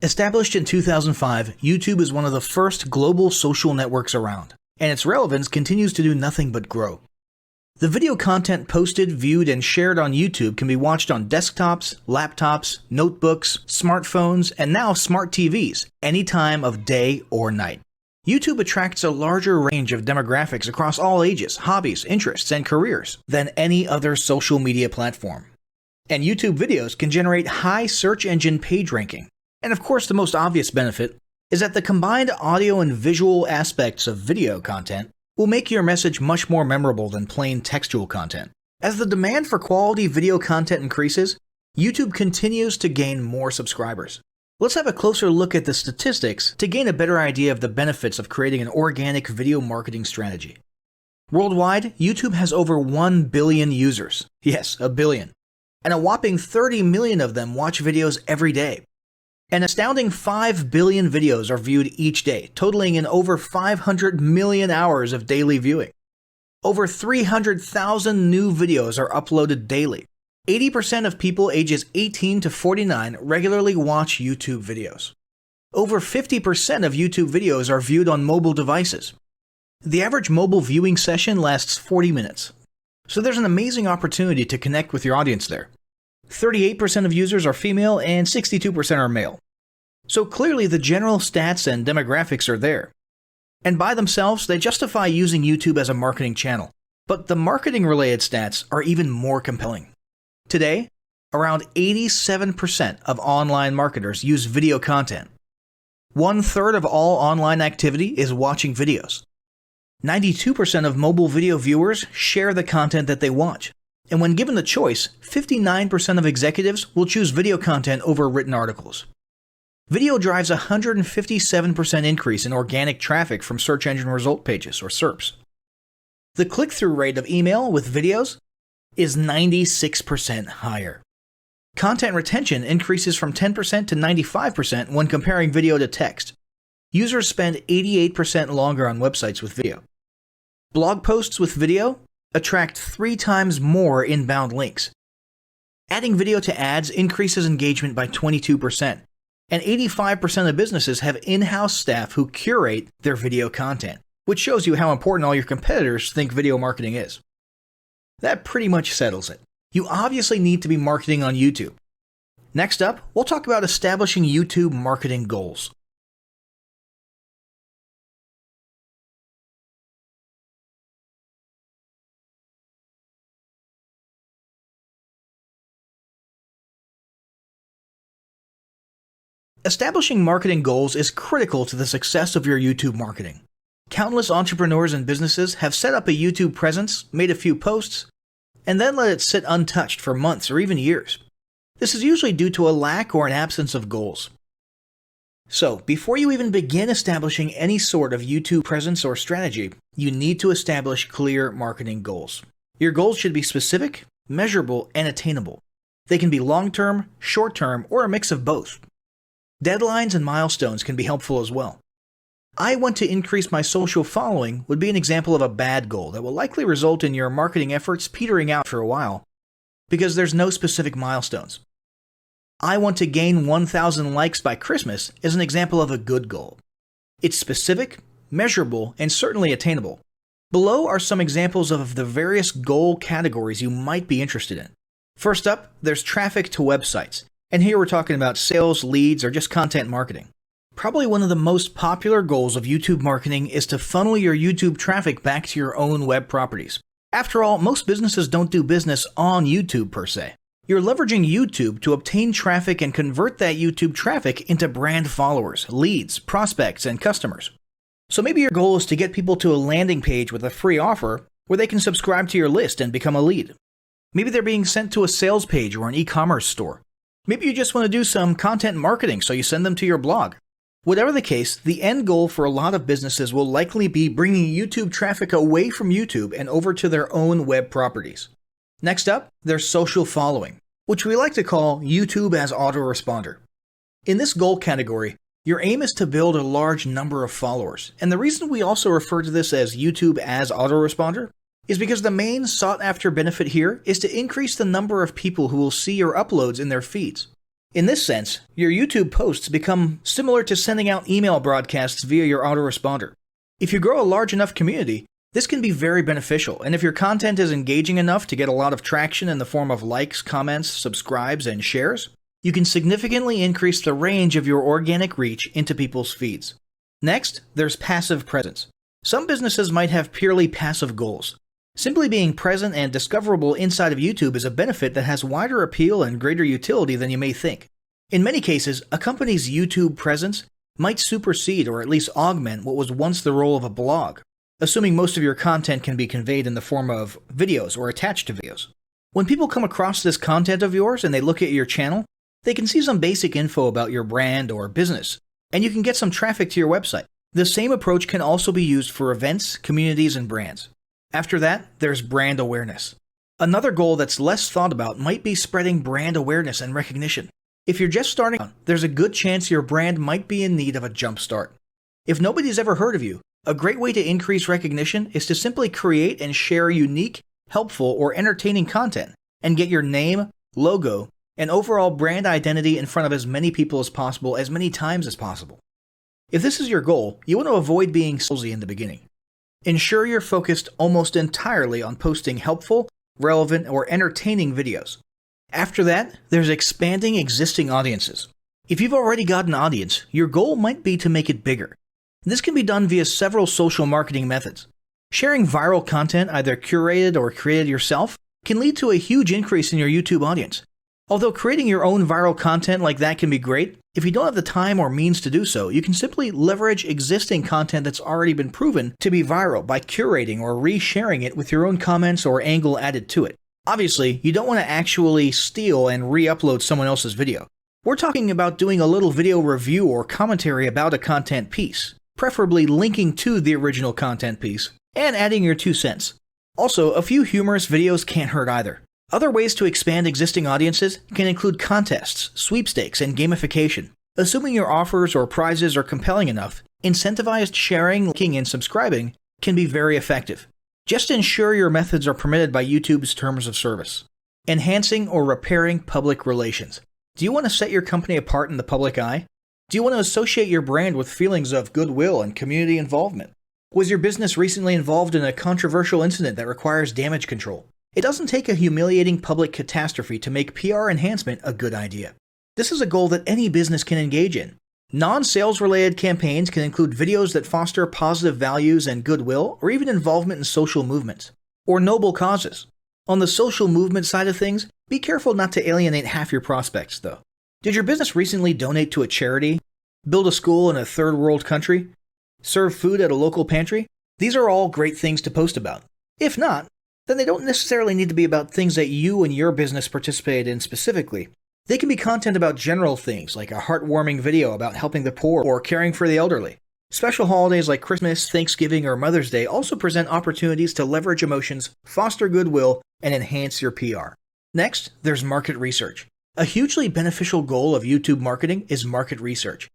Established in 2005, YouTube is one of the first global social networks around, and its relevance continues to do nothing but grow. The video content posted, viewed, and shared on YouTube can be watched on desktops, laptops, notebooks, smartphones, and now smart TVs, any time of day or night. YouTube attracts a larger range of demographics across all ages, hobbies, interests, and careers than any other social media platform. And YouTube videos can generate high search engine page ranking. And of course, the most obvious benefit is that the combined audio and visual aspects of video content will make your message much more memorable than plain textual content. As the demand for quality video content increases, YouTube continues to gain more subscribers. Let's have a closer look at the statistics to gain a better idea of the benefits of creating an organic video marketing strategy. Worldwide, YouTube has over 1 billion users. Yes, a billion. And a whopping 30 million of them watch videos every day. An astounding 5 billion videos are viewed each day, totaling in over 500 million hours of daily viewing. Over 300,000 new videos are uploaded daily. 80% of people ages 18 to 49 regularly watch YouTube videos. Over 50% of YouTube videos are viewed on mobile devices. The average mobile viewing session lasts 40 minutes. So there's an amazing opportunity to connect with your audience there. 38% of users are female and 62% are male. So clearly the general stats and demographics are there. And by themselves, they justify using YouTube as a marketing channel. But the marketing-related stats are even more compelling. Today, around 87% of online marketers use video content. 1/3 of all online activity is watching videos. 92% of mobile video viewers share the content that they watch. And when given the choice, 59% of executives will choose video content over written articles. Video drives a 157% increase in organic traffic from search engine result pages, or SERPs. The click-through rate of email with videos is 96% higher. Content retention increases from 10% to 95% when comparing video to text. Users spend 88% longer on websites with video. Blog posts with video attract 3 times more inbound links. Adding video to ads increases engagement by 22%, and 85% of businesses have in-house staff who curate their video content, which shows you how important all your competitors think video marketing is. That pretty much settles it. You obviously need to be marketing on YouTube. Next up, we'll talk about establishing YouTube marketing goals. Establishing marketing goals is critical to the success of your YouTube marketing. Countless entrepreneurs and businesses have set up a YouTube presence, made a few posts, and then let it sit untouched for months or even years. This is usually due to a lack or an absence of goals. So, before you even begin establishing any sort of YouTube presence or strategy, you need to establish clear marketing goals. Your goals should be specific, measurable, and attainable. They can be long-term, short-term, or a mix of both. Deadlines and milestones can be helpful as well. I want to increase my social following would be an example of a bad goal that will likely result in your marketing efforts petering out for a while because there's no specific milestones. I want to gain 1,000 likes by Christmas is an example of a good goal. It's specific, measurable, and certainly attainable. Below are some examples of the various goal categories you might be interested in. First up, there's traffic to websites. And here we're talking about sales, leads, or just content marketing. Probably one of the most popular goals of YouTube marketing is to funnel your YouTube traffic back to your own web properties. After all, most businesses don't do business on YouTube per se. You're leveraging YouTube to obtain traffic and convert that YouTube traffic into brand followers, leads, prospects, and customers. So maybe your goal is to get people to a landing page with a free offer where they can subscribe to your list and become a lead. Maybe they're being sent to a sales page or an e-commerce store. Maybe you just want to do some content marketing, so you send them to your blog. Whatever the case, the end goal for a lot of businesses will likely be bringing YouTube traffic away from YouTube and over to their own web properties. Next up, there's social following, which we like to call YouTube as autoresponder. In this goal category, your aim is to build a large number of followers, and the reason we also refer to this as YouTube as autoresponder is because the main sought-after benefit here is to increase the number of people who will see your uploads in their feeds. In this sense, your YouTube posts become similar to sending out email broadcasts via your autoresponder. If you grow a large enough community, this can be very beneficial, and if your content is engaging enough to get a lot of traction in the form of likes, comments, subscribes, and shares, you can significantly increase the range of your organic reach into people's feeds. Next, there's passive presence. Some businesses might have purely passive goals. Simply being present and discoverable inside of YouTube is a benefit that has wider appeal and greater utility than you may think. In many cases, a company's YouTube presence might supersede or at least augment what was once the role of a blog, assuming most of your content can be conveyed in the form of videos or attached to videos. When people come across this content of yours and they look at your channel, they can see some basic info about your brand or business, and you can get some traffic to your website. The same approach can also be used for events, communities, and brands. After that, there's brand awareness. Another goal that's less thought about might be spreading brand awareness and recognition. If you're just starting out, there's a good chance your brand might be in need of a jump start. If nobody's ever heard of you, a great way to increase recognition is to simply create and share unique, helpful, or entertaining content and get your name, logo, and overall brand identity in front of as many people as possible as many times as possible. If this is your goal, you want to avoid being salesy in the beginning. Ensure you're focused almost entirely on posting helpful, relevant, or entertaining videos. After that, there's expanding existing audiences. If you've already got an audience, your goal might be to make it bigger. This can be done via several social marketing methods. Sharing viral content, either curated or created yourself, can lead to a huge increase in your YouTube audience. Although creating your own viral content like that can be great, if you don't have the time or means to do so, you can simply leverage existing content that's already been proven to be viral by curating or resharing it with your own comments or angle added to it. Obviously, you don't want to actually steal and re-upload someone else's video. We're talking about doing a little video review or commentary about a content piece, preferably linking to the original content piece, and adding your 2 cents. Also, a few humorous videos can't hurt either. Other ways to expand existing audiences can include contests, sweepstakes, and gamification. Assuming your offers or prizes are compelling enough, incentivized sharing, liking, and subscribing can be very effective. Just ensure your methods are permitted by YouTube's terms of service. Enhancing or repairing public relations. Do you want to set your company apart in the public eye? Do you want to associate your brand with feelings of goodwill and community involvement? Was your business recently involved in a controversial incident that requires damage control? It doesn't take a humiliating public catastrophe to make PR enhancement a good idea. This is a goal that any business can engage in. Non-sales related campaigns can include videos that foster positive values and goodwill, or even involvement in social movements, or noble causes. On the social movement side of things, be careful not to alienate half your prospects, though. Did your business recently donate to a charity? Build a school in a third world country? Serve food at a local pantry? These are all great things to post about. If not, then they don't necessarily need to be about things that you and your business participated in specifically. They can be content about general things, like a heartwarming video about helping the poor or caring for the elderly. Special holidays like Christmas, Thanksgiving, or Mother's Day also present opportunities to leverage emotions, foster goodwill, and enhance your PR. Next, there's market research. A hugely beneficial goal of YouTube marketing is market research.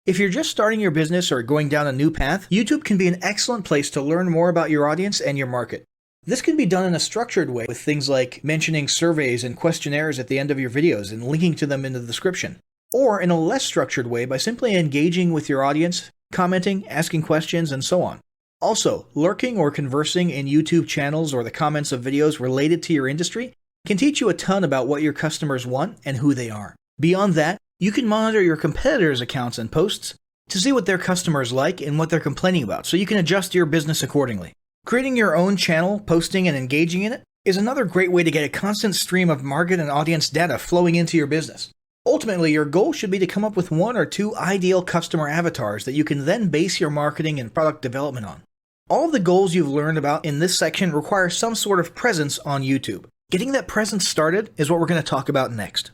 If you're just starting your business or going down a new path, YouTube can be an excellent place to learn more about your audience and your market. This can be done in a structured way with things like mentioning surveys and questionnaires at the end of your videos and linking to them in the description. Or in a less structured way by simply engaging with your audience, commenting, asking questions, and so on. Also, lurking or conversing in YouTube channels or the comments of videos related to your industry can teach you a ton about what your customers want and who they are. Beyond that, you can monitor your competitors' accounts and posts to see what their customers like and what they're complaining about, so you can adjust your business accordingly. Creating your own channel, posting, and engaging in it is another great way to get a constant stream of market and audience data flowing into your business. Ultimately, your goal should be to come up with 1 or 2 ideal customer avatars that you can then base your marketing and product development on. All of the goals you've learned about in this section require some sort of presence on YouTube. Getting that presence started is what we're going to talk about next.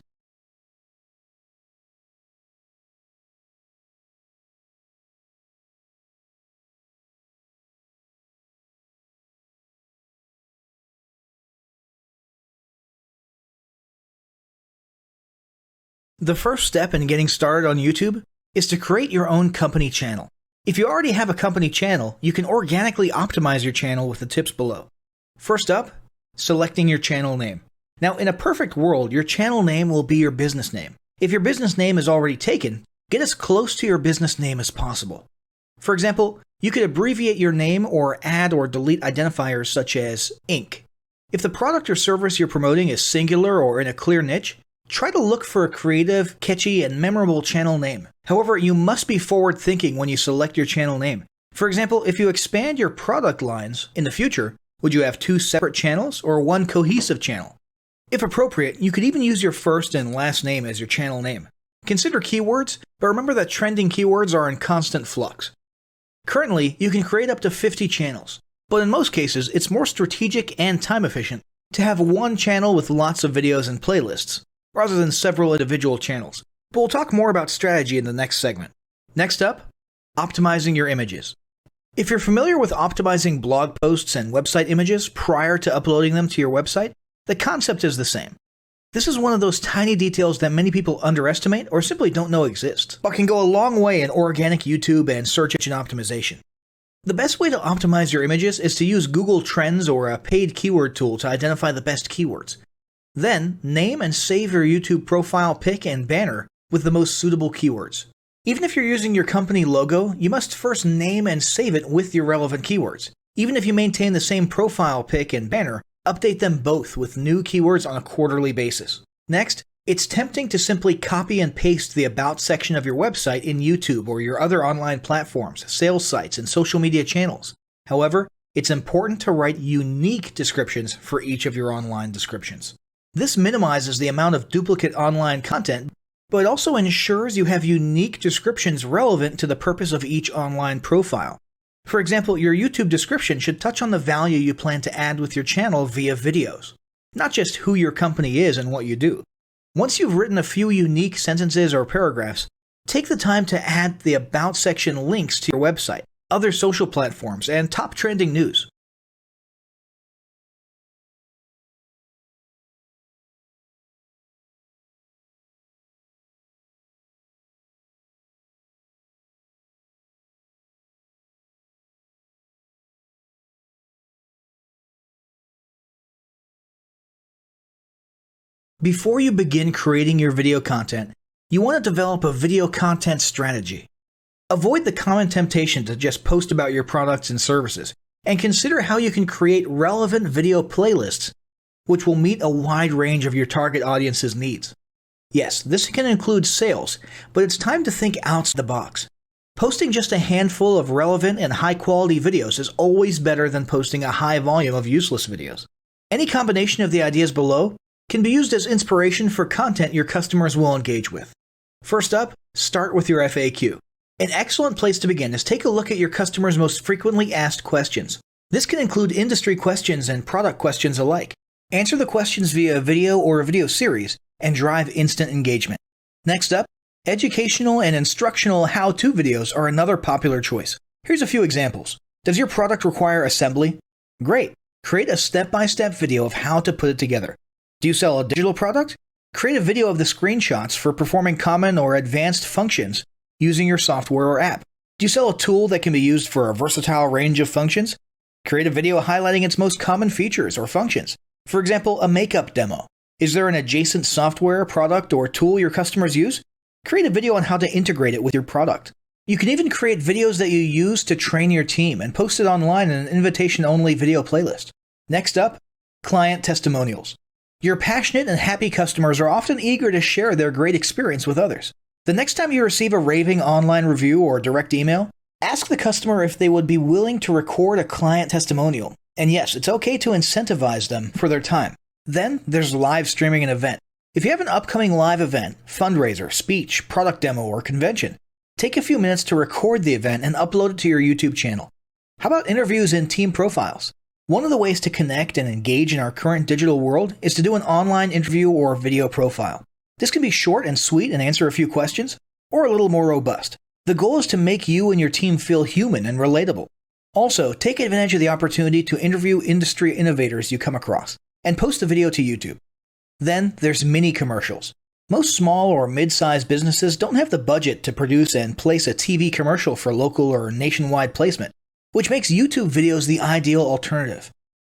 The first step in getting started on YouTube is to create your own company channel. If you already have a company channel, you can organically optimize your channel with the tips below. First up, selecting your channel name. Now, in a perfect world, your channel name will be your business name. If your business name is already taken, get as close to your business name as possible. For example, you could abbreviate your name or add or delete identifiers such as Inc. If the product or service you're promoting is singular or in a clear niche, try to look for a creative, catchy, and memorable channel name. However, you must be forward-thinking when you select your channel name. For example, if you expand your product lines in the future, would you have 2 separate channels or one cohesive channel? If appropriate, you could even use your first and last name as your channel name. Consider keywords, but remember that trending keywords are in constant flux. Currently, you can create up to 50 channels, but in most cases, it's more strategic and time efficient to have one channel with lots of videos and playlists, rather than several individual channels. But we'll talk more about strategy in the next segment. Next up, optimizing your images. If you're familiar with optimizing blog posts and website images prior to uploading them to your website, the concept is the same. This is one of those tiny details that many people underestimate or simply don't know exist, but can go a long way in organic YouTube and search engine optimization. The best way to optimize your images is to use Google Trends or a paid keyword tool to identify the best keywords. Then, name and save your YouTube profile pic and banner with the most suitable keywords. Even if you're using your company logo, you must first name and save it with your relevant keywords. Even if you maintain the same profile pic and banner, update them both with new keywords on a quarterly basis. Next, it's tempting to simply copy and paste the About section of your website in YouTube or your other online platforms, sales sites, and social media channels. However, it's important to write unique descriptions for each of your online descriptions. This minimizes the amount of duplicate online content, but it also ensures you have unique descriptions relevant to the purpose of each online profile. For example, your YouTube description should touch on the value you plan to add with your channel via videos, not just who your company is and what you do. Once you've written a few unique sentences or paragraphs, take the time to add the About section links to your website, other social platforms, and top trending news. Before you begin creating your video content, you want to develop a video content strategy. Avoid the common temptation to just post about your products and services, and consider how you can create relevant video playlists, which will meet a wide range of your target audience's needs. Yes, this can include sales, but it's time to think outside the box. Posting just a handful of relevant and high-quality videos is always better than posting a high volume of useless videos. Any combination of the ideas below can be used as inspiration for content your customers will engage with. First up, start with your FAQ. An excellent place to begin is take a look at your customers' most frequently asked questions. This can include industry questions and product questions alike. Answer the questions via a video or a video series and drive instant engagement. Next up, educational and instructional how-to videos are another popular choice. Here's a few examples. Does your product require assembly? Great! Create a step-by-step video of how to put it together. Do you sell a digital product? Create a video of the screenshots for performing common or advanced functions using your software or app. Do you sell a tool that can be used for a versatile range of functions? Create a video highlighting its most common features or functions. For example, a makeup demo. Is there an adjacent software, product, or tool your customers use? Create a video on how to integrate it with your product. You can even create videos that you use to train your team and post it online in an invitation-only video playlist. Next up, client testimonials. Your passionate and happy customers are often eager to share their great experience with others. The next time you receive a raving online review or direct email, ask the customer if they would be willing to record a client testimonial. And yes, it's okay to incentivize them for their time. Then there's live streaming an event. If you have an upcoming live event, fundraiser, speech, product demo, or convention, take a few minutes to record the event and upload it to your YouTube channel. How about interviews and team profiles? One of the ways to connect and engage in our current digital world is to do an online interview or video profile. This can be short and sweet and answer a few questions, or a little more robust. The goal is to make you and your team feel human and relatable. Also, take advantage of the opportunity to interview industry innovators you come across, and post the video to YouTube. Then there's mini commercials. Most small or mid-sized businesses don't have the budget to produce and place a TV commercial for local or nationwide placement, which makes YouTube videos the ideal alternative.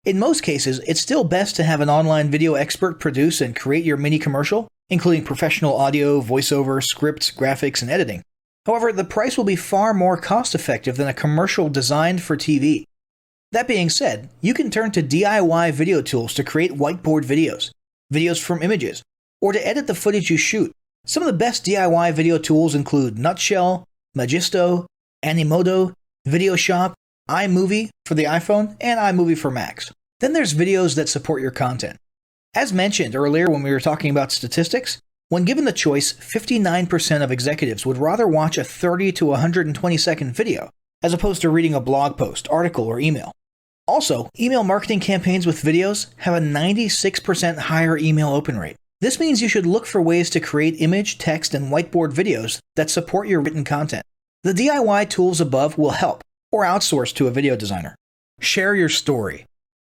In most cases, it's still best to have an online video expert produce and create your mini commercial, including professional audio, voiceover, scripts, graphics, and editing. However, the price will be far more cost-effective than a commercial designed for TV. That being said, you can turn to DIY video tools to create whiteboard videos, videos from images, or to edit the footage you shoot. Some of the best DIY video tools include Nutshell, Magisto, Animoto, VideoShop, iMovie for the iPhone, and iMovie for Macs. Then there's videos that support your content. As mentioned earlier when we were talking about statistics, when given the choice, 59% of executives would rather watch a 30 to 120 second video as opposed to reading a blog post, article, or email. Also, email marketing campaigns with videos have a 96% higher email open rate. This means you should look for ways to create image, text, and whiteboard videos that support your written content. The DIY tools above will help, or outsource to a video designer. Share your story.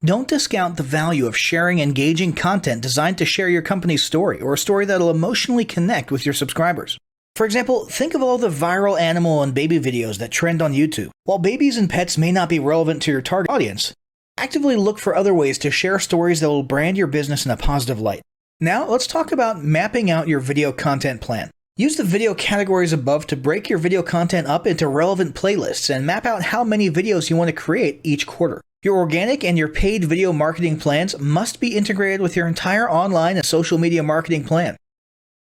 Don't discount the value of sharing engaging content designed to share your company's story, or a story that'll emotionally connect with your subscribers. For example, think of all the viral animal and baby videos that trend on YouTube. While babies and pets may not be relevant to your target audience, actively look for other ways to share stories that will brand your business in a positive light. Now, let's talk about mapping out your video content plan. Use the video categories above to break your video content up into relevant playlists and map out how many videos you want to create each quarter. Your organic and your paid video marketing plans must be integrated with your entire online and social media marketing plan.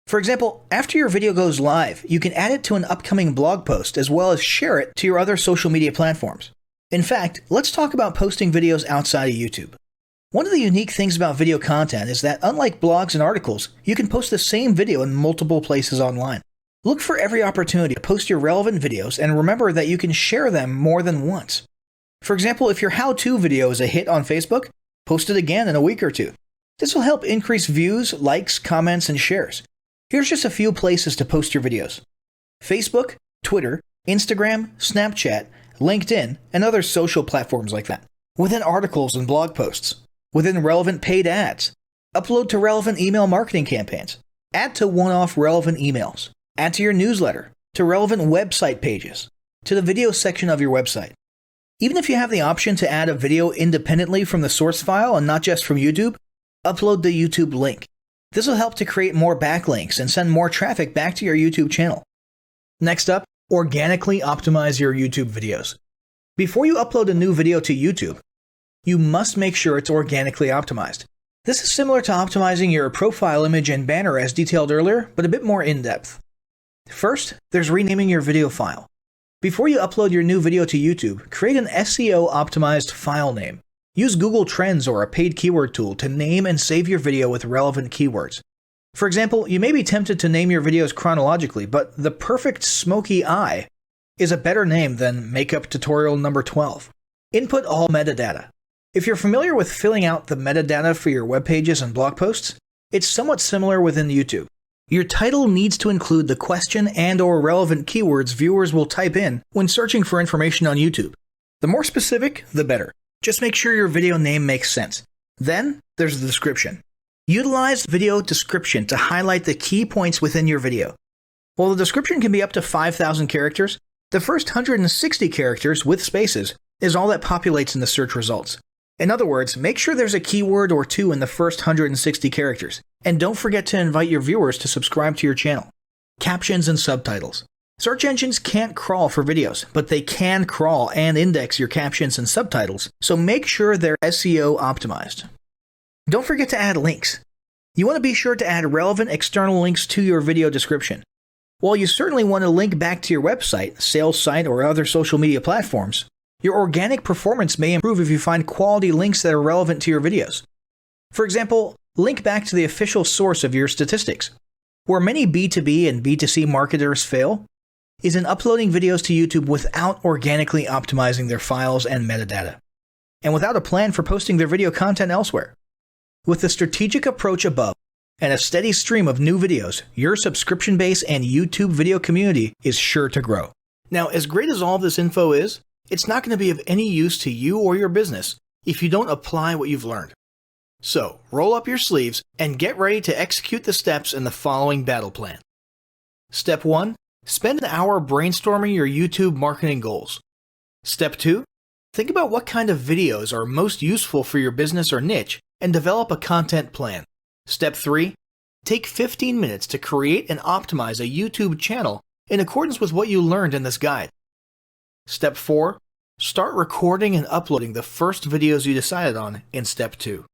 For example, after your video goes live, you can add it to an upcoming blog post as well as share it to your other social media platforms. In fact, let's talk about posting videos outside of YouTube. One of the unique things about video content is that unlike blogs and articles, you can post the same video in multiple places online. Look for every opportunity to post your relevant videos and remember that you can share them more than once. For example, if your how-to video is a hit on Facebook, post it again in a week or two. This will help increase views, likes, comments, and shares. Here's just a few places to post your videos: Facebook, Twitter, Instagram, Snapchat, LinkedIn, and other social platforms like that. Within articles and blog posts. Within relevant paid ads. Upload to relevant email marketing campaigns. Add to one-off relevant emails. Add to your newsletter. To relevant website pages. To the video section of your website. Even if you have the option to add a video independently from the source file and not just from YouTube, upload the YouTube link. This will help to create more backlinks and send more traffic back to your YouTube channel. Next up, organically optimize your YouTube videos. Before you upload a new video to YouTube, you must make sure it's organically optimized. This is similar to optimizing your profile image and banner as detailed earlier, but a bit more in-depth. First, there's renaming your video file. Before you upload your new video to YouTube, create an SEO-optimized file name. Use Google Trends or a paid keyword tool to name and save your video with relevant keywords. For example, you may be tempted to name your videos chronologically, but the perfect smoky eye is a better name than makeup tutorial number 12. Input all metadata. If you're familiar with filling out the metadata for your web pages and blog posts, it's somewhat similar within YouTube. Your title needs to include the question and/or relevant keywords viewers will type in when searching for information on YouTube. The more specific, the better. Just make sure your video name makes sense. Then, there's the description. Utilize video description to highlight the key points within your video. While the description can be up to 5,000 characters, the first 160 characters with spaces is all that populates in the search results. In other words, make sure there's a keyword or two in the first 160 characters. And don't forget to invite your viewers to subscribe to your channel. Captions and subtitles. Search engines can't crawl for videos, but they can crawl and index your captions and subtitles, so make sure they're SEO optimized. Don't forget to add links. You want to be sure to add relevant external links to your video description. While you certainly want to link back to your website, sales site, or other social media platforms, your organic performance may improve if you find quality links that are relevant to your videos. For example, link back to the official source of your statistics. Where many B2B and B2C marketers fail is in uploading videos to YouTube without organically optimizing their files and metadata, and without a plan for posting their video content elsewhere. With the strategic approach above and a steady stream of new videos, your subscription base and YouTube video community is sure to grow. Now, as great as all this info is, it's not going to be of any use to you or your business if you don't apply what you've learned. So, roll up your sleeves and get ready to execute the steps in the following battle plan. Step 1. Spend an hour brainstorming your YouTube marketing goals. Step 2. Think about what kind of videos are most useful for your business or niche and develop a content plan. Step 3. Take 15 minutes to create and optimize a YouTube channel in accordance with what you learned in this guide. Step 4. Start recording and uploading the first videos you decided on in Step 2.